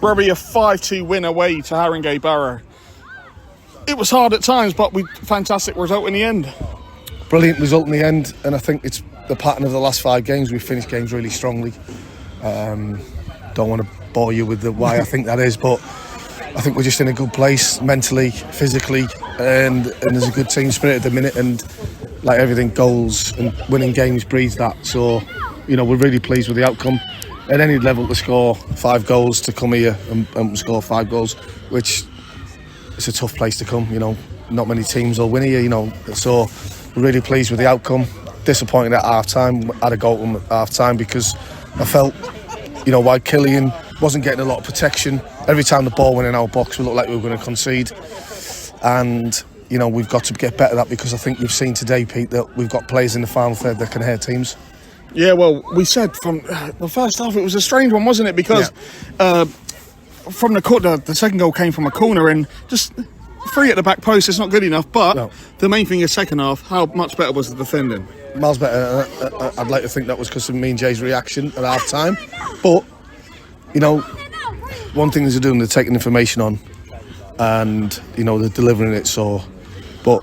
Robbie, a 5-2 win away to Haringey Borough. It was hard at times, but fantastic result in the end. Brilliant result in the end, and I think it's the pattern of the last 5 games. We've finished games really strongly. Don't want to bore you with why I think that is, but I think we're just in a good place mentally, physically, and there's a good team spirit at the minute, and like everything, goals and winning games breeds that. So, we're really pleased with the outcome. At any level to score 5 goals, to come here and score 5 goals, which it's a tough place to come. Not many teams will win here. So we're really pleased with the outcome. Disappointed at half time. Had a goal at half time because I felt, while Killian wasn't getting a lot of protection, every time the ball went in our box, we looked like we were going to concede. And we've got to get better at that, because I think you've seen today, Pete, that we've got players in the final third that can hurt teams. Yeah, well, we said from the first half it was a strange one, wasn't it? Because from the corner, the second goal came from a corner, and just free at the back post, it's not good enough. But the main thing is second half, how much better was the defending? Miles better. I'd like to think that was because of me and Jay's reaction at half time. But, one thing is they're doing, they're taking information on, and, they're delivering it. So, but,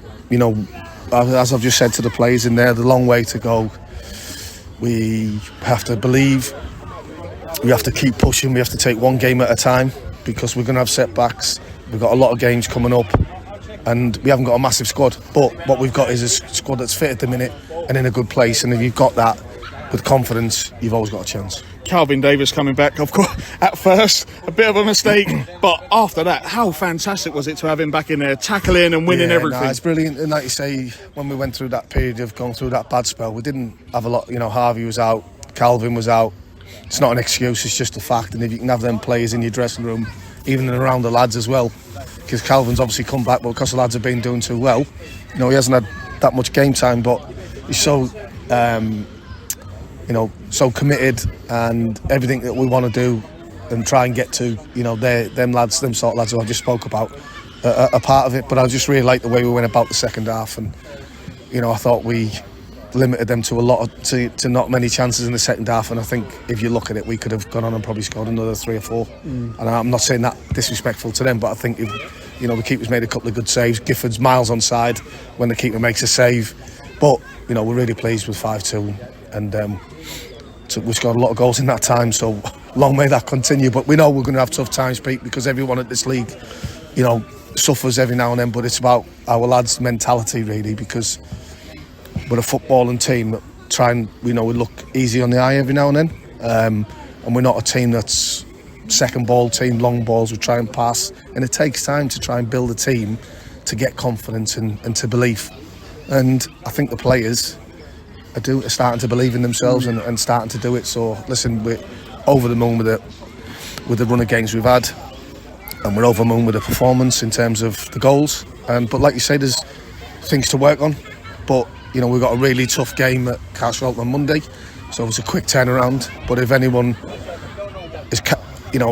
as I've just said to the players in there, the long way to go. We have to believe, we have to keep pushing, we have to take one game at a time, because we're going to have setbacks. We've got a lot of games coming up, and we haven't got a massive squad, but what we've got is a squad that's fit at the minute and in a good place, and if you've got that with confidence, you've always got a chance. Calvin Davis coming back, of course, at first, a bit of a mistake, but after that, how fantastic was it to have him back in there, tackling and winning everything? It's brilliant, and like you say, when we went through that period of going through that bad spell, we didn't have a lot, Harvey was out, Calvin was out. It's not an excuse, it's just a fact, and if you can have them players in your dressing room, even around the lads as well, because Calvin's obviously come back, but because the lads have been doing too well, he hasn't had that much game time, but he's so so committed, and everything that we want to do and try and get to, them sort of lads who I just spoke about are part of it. But I just really like the way we went about the second half, and I thought we limited them to not many chances in the second half, and I think if you look at it, we could have gone on and probably scored another 3 or 4. And I'm not saying that disrespectful to them, but I think if the keeper's made a couple of good saves. Gifford's miles on side when the keeper makes a save, but we're really pleased with 5-2, and we scored a lot of goals in that time, so long may that continue. But we know we're going to have tough times, Pete, because everyone at this league suffers every now and then, but it's about our lads' mentality really, because we're a footballing team that we look easy on the eye every now and then, and we're not a team that's second ball team, long balls. We try and pass, and it takes time to try and build a team to get confidence and to belief. And I think the players are starting to believe in themselves and starting to do it. So listen, we're over the moon with the run of games we've had, and we're over the moon with the performance in terms of the goals. But like you say, there's things to work on. But we've got a really tough game at Castle on Monday, so it's a quick turnaround. But if anyone is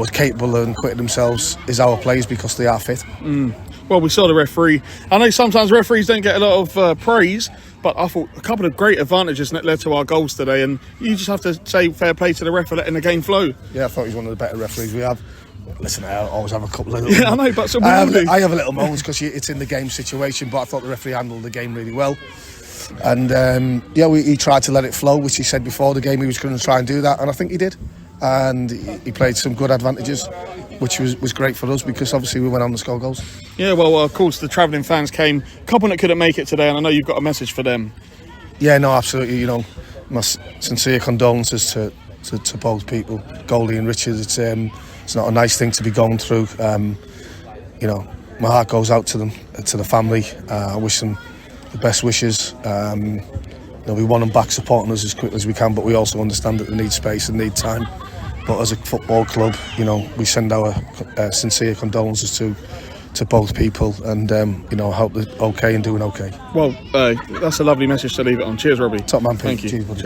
capable of quitting themselves, is our players, because they are fit. Well, we saw the referee. I know sometimes referees don't get a lot of praise, but I thought a couple of great advantages that led to our goals today, and you just have to say fair play to the ref for letting the game flow. Yeah, I thought he was one of the better referees we have. Listen, I always have a couple of I know, but I have a little moments because it's in the game situation, but I thought the referee handled the game really well. And he tried to let it flow, which he said before the game he was going to try and do that, and I think he did. And he played some good advantages, which was great for us, because obviously we went on to score goals. Yeah, well, of course, the travelling fans came. A couple that couldn't make it today, and I know you've got a message for them. Yeah, no, absolutely. My sincere condolences to both people, Goldie and Richard. It's not a nice thing to be going through. My heart goes out to them, to the family. I wish them the best wishes. We want them back supporting us as quickly as we can, but we also understand that they need space and need time. But as a football club, we send our sincere condolences to both people, and I hope they're okay and doing okay. Well, that's a lovely message to leave it on. Cheers, Robbie. Top man, Pete. Thank you. Cheers, buddy.